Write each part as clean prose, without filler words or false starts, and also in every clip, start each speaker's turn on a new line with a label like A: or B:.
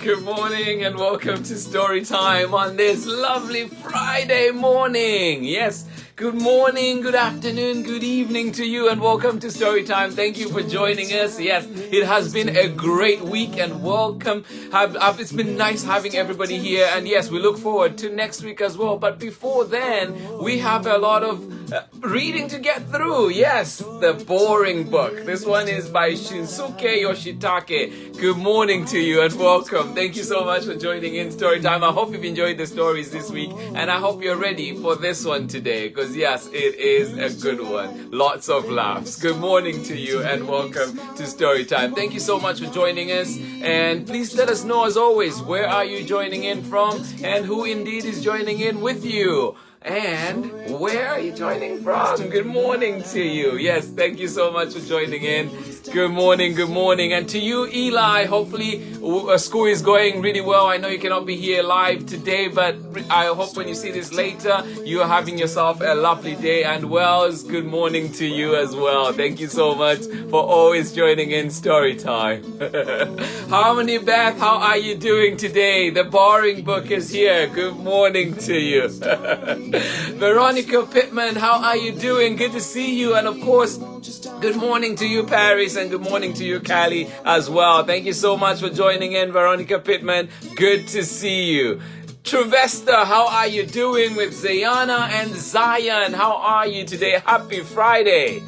A: Good morning and welcome to Story Time on this lovely Friday morning. Yes, good morning, good afternoon, good evening to you and welcome to Story Time. Thank you for joining us. Yes, it has been a great week and welcome. It's been nice having everybody here, and yes, we look forward to next week as well. But before then, we have a lot of reading to get through. Yes, the boring book. This one is by Shinsuke Yoshitake. Good morning to you and welcome. Thank you so much for joining in Story Time. I hope you've enjoyed the stories this week and I hope you're ready for this one today, because yes, it is a good one. Lots of laughs. Good morning to you and welcome to Story Time. Thank you so much for joining us, and please let us know as always, where are you joining in from and who indeed is joining in with you. And where are you joining from? Good morning to you. Yes, thank you so much for joining in. Good morning, good morning. And to you, Eli, hopefully school is going really well. I know you cannot be here live today, but I hope when you see this later, you are having yourself a lovely day. And Wells, good morning to you as well. Thank you so much for always joining in Story Time. Harmony Beth, how are you doing today? The boring book is here. Good morning to you. Veronica Pittman, how are you doing? Good to see you. And of course, good morning to you, Paris, and good morning to you, Callie, as well. Thank you so much for joining in, Veronica Pittman. Good to see you. Trevester, how are you doing with Zayana and Zion? How are you today? Happy Friday.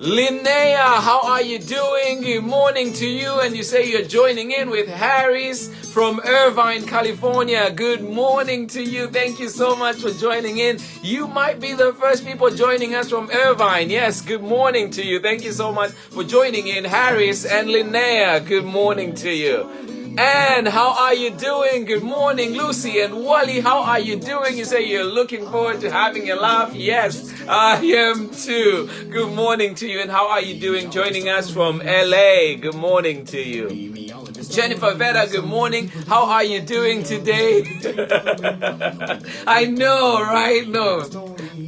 A: Linnea, how are you doing? Good morning to you. And you say you're joining in with Harris from Irvine, California. Good morning to you. Thank you so much for joining in. You might be the first people joining us from Irvine. Yes, good morning to you. Thank you so much for joining in, Harris and Linnea. Good morning to you. And how are you doing? Good morning, Lucy and Wally. How are you doing? You say you're looking forward to having a laugh. Yes, I am too. Good morning to you. And how are you doing? Joining us from LA. Good morning to you. Jennifer Vera, good morning. How are you doing today? I know, right? No.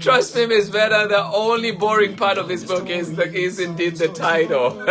A: Trust me, Miss Vera, the only boring part of this book is indeed the title.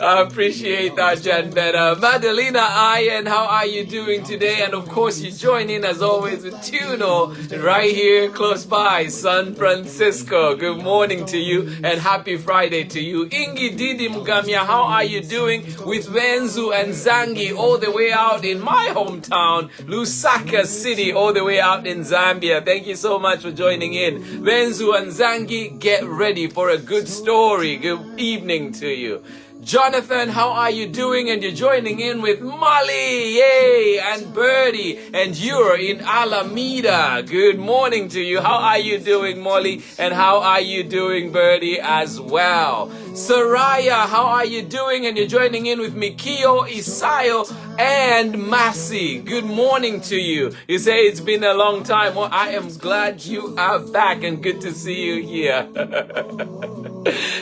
A: I appreciate that, Jen Vera. Madalena Ian, how are you doing today? And of course, you join in as always with Tuno right here close by, San Francisco. Good morning to you and happy Friday to you. Ingi Didi Mugamia, how are you doing with Wenzu and Zangi all the way out in my hometown, Lusaka City, all the way out in Zambia. Thank you so much for joining in. Wenzu and Zangi, get ready for a good story. Good evening to you. Jonathan, how are you doing? And you're joining in with Molly, yay, and Birdie, and you're in Alameda. Good morning to you. How are you doing, Molly? And how are you doing, Birdie, as well? Soraya, how are you doing? And you're joining in with Mikio, Isayo, and Masi. Good morning to you. You say it's been a long time. Well, I am glad you are back and good to see you here.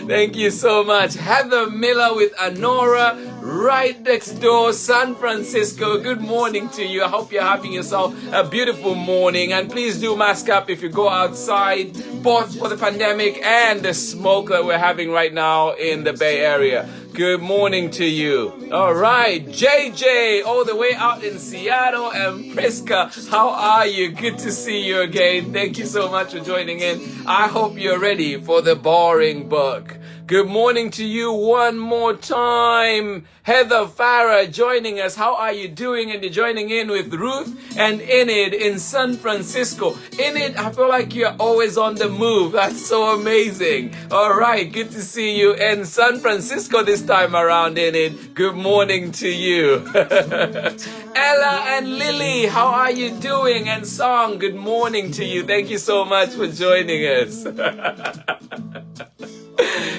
A: Thank you so much. Heather Miller with Anora, right next door, San Francisco. Good morning to you. I hope you're having yourself a beautiful morning. And please do mask up if you go outside, both for the pandemic and the smoke that we're having right now in the Bay Area. Good morning to you. All right, JJ, all the way out in Seattle, and Priska, how are you? Good to see you again. Thank you so much for joining in. I hope you're ready for the boring book. Good morning to you one more time. Heather Farah joining us. How are you doing? And you're joining in with Ruth and Enid in San Francisco. Enid, I feel like you're always on the move. That's so amazing. All right, good to see you in San Francisco this time around, Enid. Good morning to you. Ella and Lily, how are you doing? And Song, good morning to you. Thank you so much for joining us.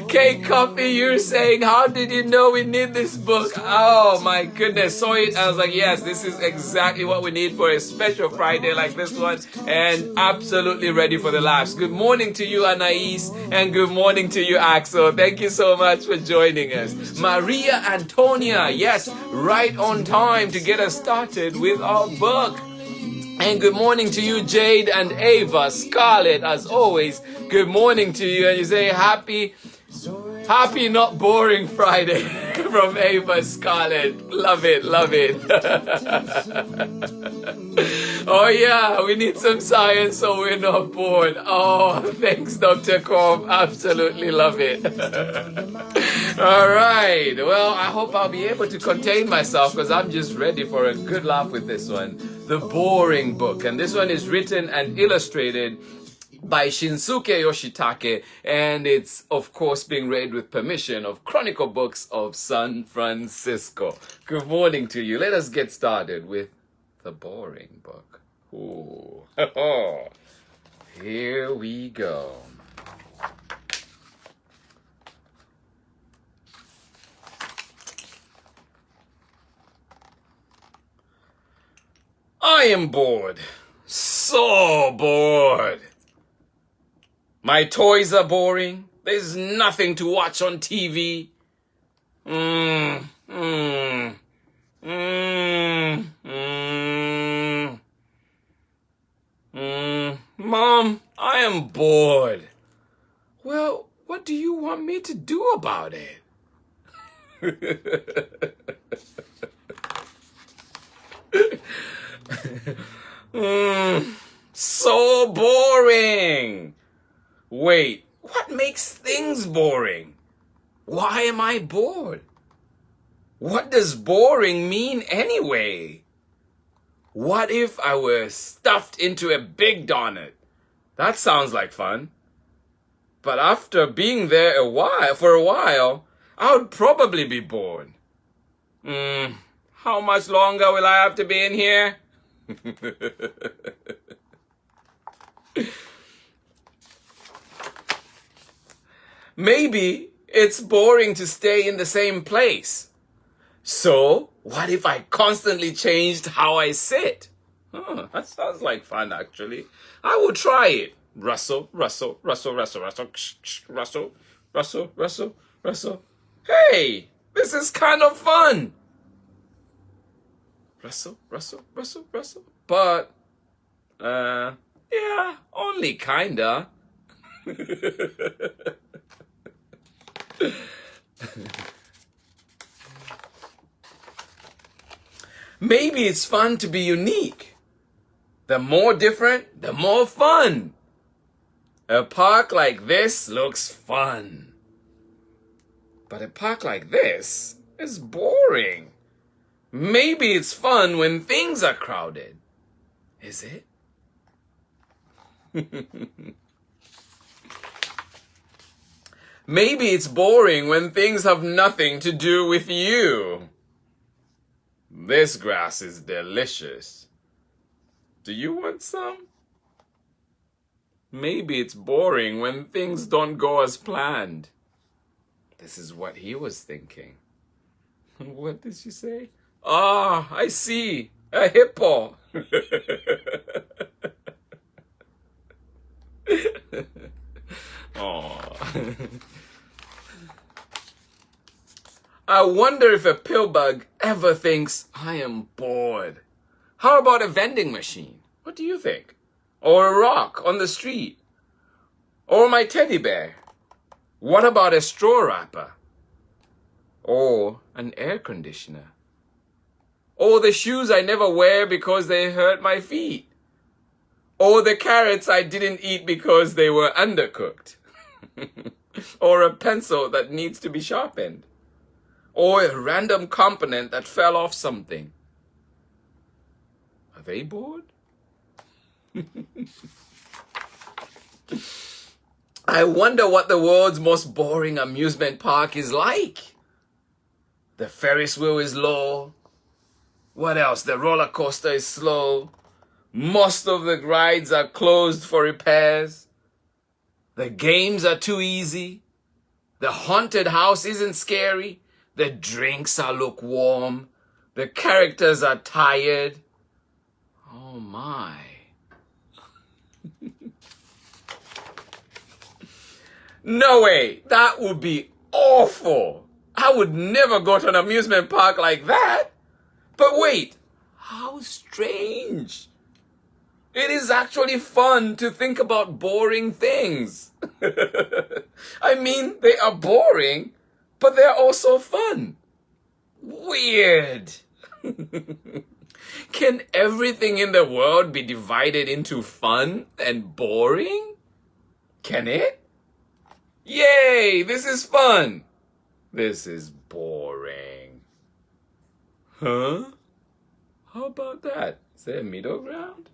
A: Kate Coffee, you're saying, how did you know we need this book? Oh my goodness, saw it. I was like, yes, this is exactly what we need for a special Friday like this one, and absolutely ready for the laughs. Good morning to you, Anais, and good morning to you, Axel. Thank you so much for joining us. Maria Antonia, yes, right on time to get us started with our book. And good morning to you, Jade and Ava. Scarlett, as always, good morning to you. And you say happy not boring Friday. From Ava Scarlett. Love it, love it. Oh yeah, we need some science so we're not bored. Oh, thanks, Dr. Corp. Absolutely love it. All right. Well, I hope I'll be able to contain myself because I'm just ready for a good laugh with this one. The Boring Book. And this one is written and illustrated by Shinsuke Yoshitake, and it's of course being read with permission of Chronicle Books of San Francisco. Good morning to you. Let us get started with The Boring Book. Ooh. Here we go. I am bored. So bored. My toys are boring. There's nothing to watch on TV. Mom, I am bored. Well, what do you want me to do about it? So boring. Wait, what makes things boring? Why am I bored? What does boring mean anyway? What if I were stuffed into a big donut? That sounds like fun. But after being there for a while, I would probably be bored. How much longer will I have to be in here? Maybe it's boring to stay in the same place. So, what if I constantly changed how I sit? That sounds like fun, actually. I will try it. Rustle, rustle, rustle, rustle, rustle, rustle, rustle, rustle, rustle. Hey, this is kind of fun. Rustle, rustle, rustle, rustle. But, yeah, only kinda. Maybe it's fun to be unique. The more different, the more fun. A park like this looks fun. But a park like this is boring. Maybe it's fun when things are crowded. Is it? Maybe it's boring when things have nothing to do with you. This grass is delicious. Do you want some? Maybe it's boring when things don't go as planned. This is what he was thinking. What did she say? Ah, I see. A hippo. Oh. I wonder if a pillbug ever thinks I am bored. How about a vending machine? What do you think? Or a rock on the street? Or my teddy bear? What about a straw wrapper? Or an air conditioner? Or the shoes I never wear because they hurt my feet? Or the carrots I didn't eat because they were undercooked? Or a pencil that needs to be sharpened? Or a random component that fell off something? Are they bored? I wonder what the world's most boring amusement park is like. The Ferris wheel is low. What else? The roller coaster is slow. Most of the rides are closed for repairs. The games are too easy. The haunted house isn't scary. The drinks are lukewarm. The characters are tired. Oh my. No way. That would be awful. I would never go to an amusement park like that. But wait, how strange. It is actually fun to think about boring things. I mean, they are boring, but they're also fun. Weird. Can everything in the world be divided into fun and boring? Can it? Yay, this is fun. This is boring. Huh? How about that? Is there a middle ground?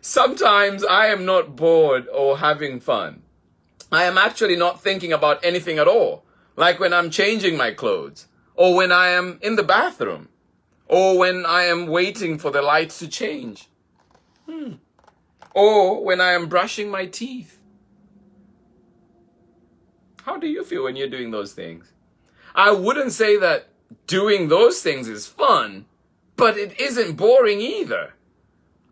A: Sometimes I am not bored or having fun. I am actually not thinking about anything at all. Like when I'm changing my clothes, or when I am in the bathroom, or when I am waiting for the lights to change, or when I am brushing my teeth. How do you feel when you're doing those things? I wouldn't say that doing those things is fun, but it isn't boring either.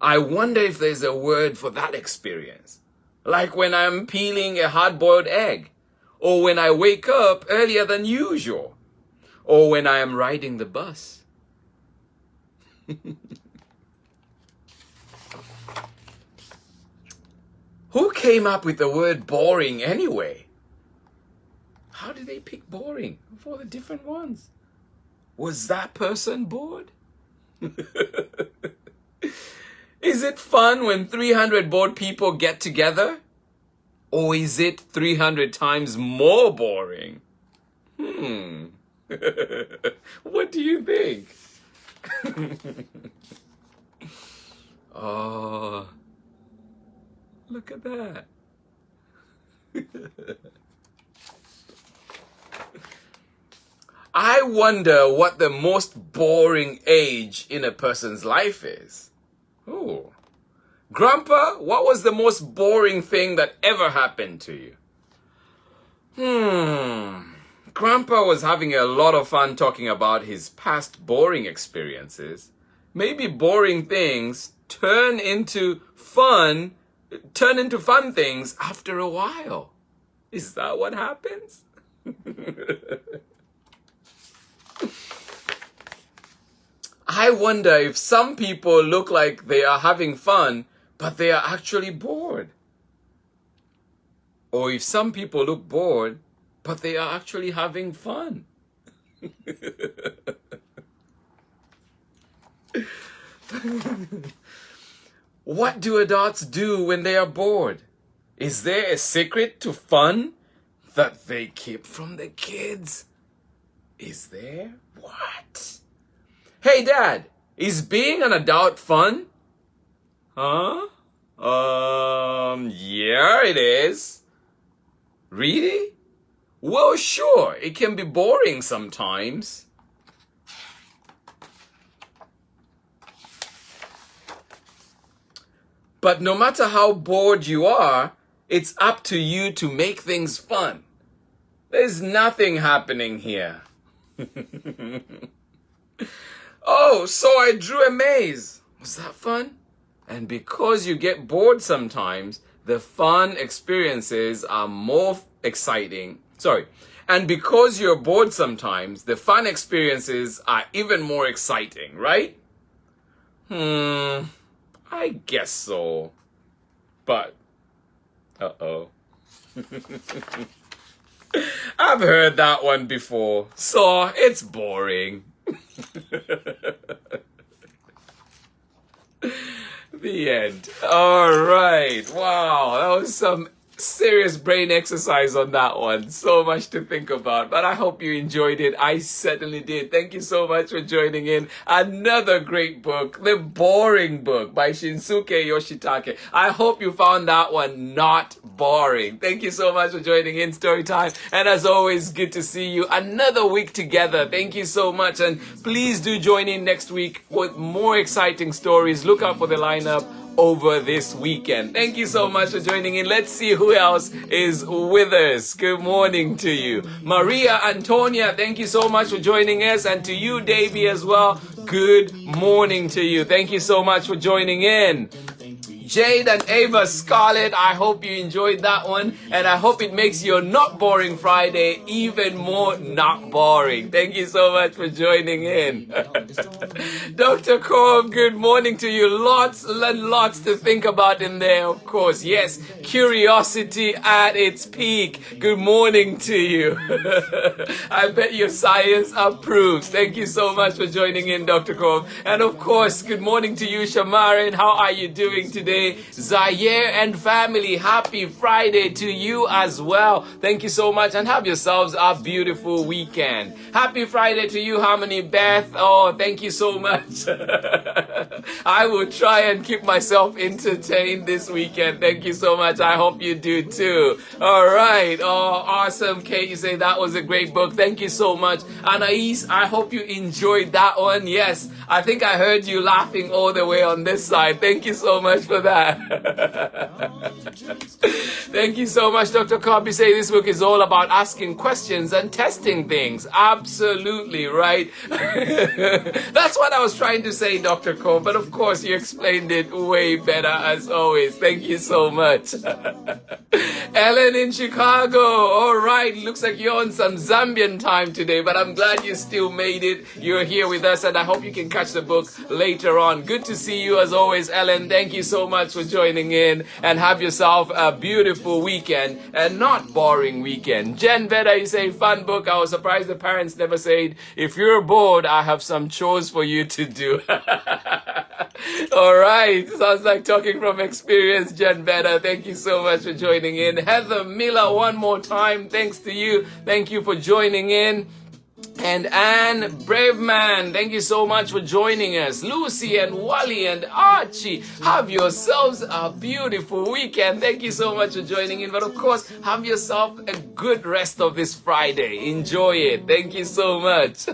A: I wonder if there's a word for that experience. Like when I'm peeling a hard-boiled egg, or when I wake up earlier than usual, or when I am riding the bus. Who came up with the word boring anyway? How did they pick boring for the different ones? Was that person bored? Is it fun when 300 bored people get together? Or is it 300 times more boring? What do you think? Oh, look at that. I wonder what the most boring age in a person's life is. Oh, Grandpa, what was the most boring thing that ever happened to you? Grandpa was having a lot of fun talking about his past boring experiences. Maybe boring things turn into fun things after a while. Is that what happens? I wonder if some people look like they are having fun, but they are actually bored. Or if some people look bored, but they are actually having fun. What do adults do when they are bored? Is there a secret to fun that they keep from the kids? Is there? What? Hey, Dad, is being an adult fun? Huh? Yeah, it is. Really? Well, sure, it can be boring sometimes. But no matter how bored you are, it's up to you to make things fun. There's nothing happening here. Oh, so I drew a maze. Was that fun? And because you get bored sometimes, the fun experiences are more exciting. And because you're bored sometimes, the fun experiences are even more exciting, right? I guess so. But, uh-oh. I've heard that one before, so it's boring. The end. All right. Wow, that was some serious brain exercise on that one. So much to think about, but I hope you enjoyed it. I certainly did. Thank you so much for joining in. Another great book, The Boring Book by Shinsuke Yoshitake. I hope you found that one not boring. Thank you so much for joining in Storytime, and as always, good to see you. Another week together. Thank you so much, and please do join in next week with more exciting stories. Look out for the lineup over this weekend. Thank you so much for joining in. Let's see who else is with us. Good morning to you. Maria Antonia, thank you so much for joining us. And to you, Davey, as well. Good morning to you. Thank you so much for joining in. Jade and Ava Scarlett, I hope you enjoyed that one, and I hope it makes your not boring Friday even more not boring. Thank you so much for joining in. Dr. Corb, good morning to you. Lots and lots to think about in there, of course. Yes, curiosity at its peak. Good morning to you. I bet your science approves. Thank you so much for joining in, Dr. Corb. And of course, good morning to you, Shamarin. How are you doing today? Zaire and family, happy Friday to you as well. Thank you so much, and have yourselves a beautiful weekend. Happy Friday to you, Harmony Beth. Oh, thank you so much. I will try and keep myself entertained this weekend. Thank you so much. I hope you do too. All right. Oh, awesome. Kate, you say that was a great book. Thank you so much. Anais, I hope you enjoyed that one. Yes, I think I heard you laughing all the way on this side. Thank you so much for that. Thank you so much, Dr. Cobb. You say this book is all about asking questions and testing things. Absolutely right. That's what I was trying to say, Dr. Cobb, but of course you explained it way better as always. Thank you so much. Ellen in Chicago. All right. Looks like you're on some Zambian time today, but I'm glad you still made it. You're here with us, and I hope you can catch the book later on. Good to see you as always, Ellen. Thank you so much for joining in, and have yourself a beautiful weekend and not boring weekend. Jen Veda, you say fun book. I was surprised the parents never said, if you're bored, I have some chores for you to do. All right. Sounds like talking from experience, Jen Veda. Thank you so much for joining in. Heather Miller, one more time. Thanks to you. Thank you for joining in. And Anne Braveman, thank you so much for joining us. Lucy and Wally and Archie, have yourselves a beautiful weekend. Thank you so much for joining in. But of course, have yourself a good rest of this Friday. Enjoy it. Thank you so much.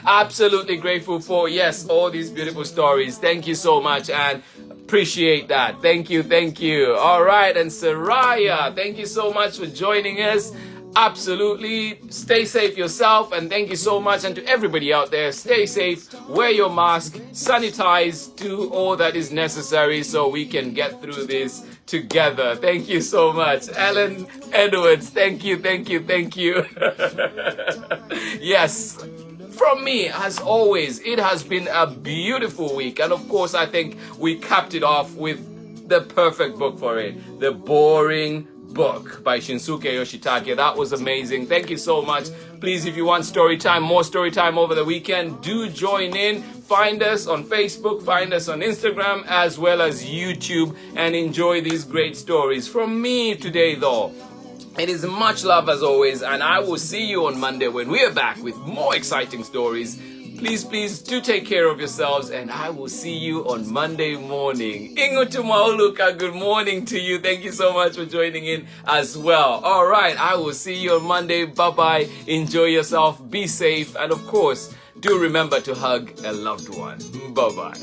A: Absolutely grateful for, yes, all these beautiful stories. Thank you so much, and appreciate that. Thank you. Thank you. All right. And Saraya, thank you so much for joining us. Absolutely. Stay safe yourself, and thank you so much. And to everybody out there, stay safe, wear your mask, sanitize, do all that is necessary so we can get through this together. Thank you so much. Ellen Edwards, thank you, thank you, thank you. Yes. From me, as always, it has been a beautiful week. And of course, I think we capped it off with the perfect book for it. The Boring Book by Shinsuke Yoshitake. That was amazing. Thank you so much. Please, if you want story time, more story time over the weekend, do join in. Find us on Facebook, find us on Instagram, as well as YouTube, and enjoy these great stories. From me today, though, it is much love as always, and I will see you on Monday when we are back with more exciting stories. Please do take care of yourselves, and I will see you on Monday morning. Ingutu Mauluka, good morning to you. Thank you so much for joining in as well. All right, I will see you on Monday. Bye-bye. Enjoy yourself. Be safe. And of course, do remember to hug a loved one. Bye-bye.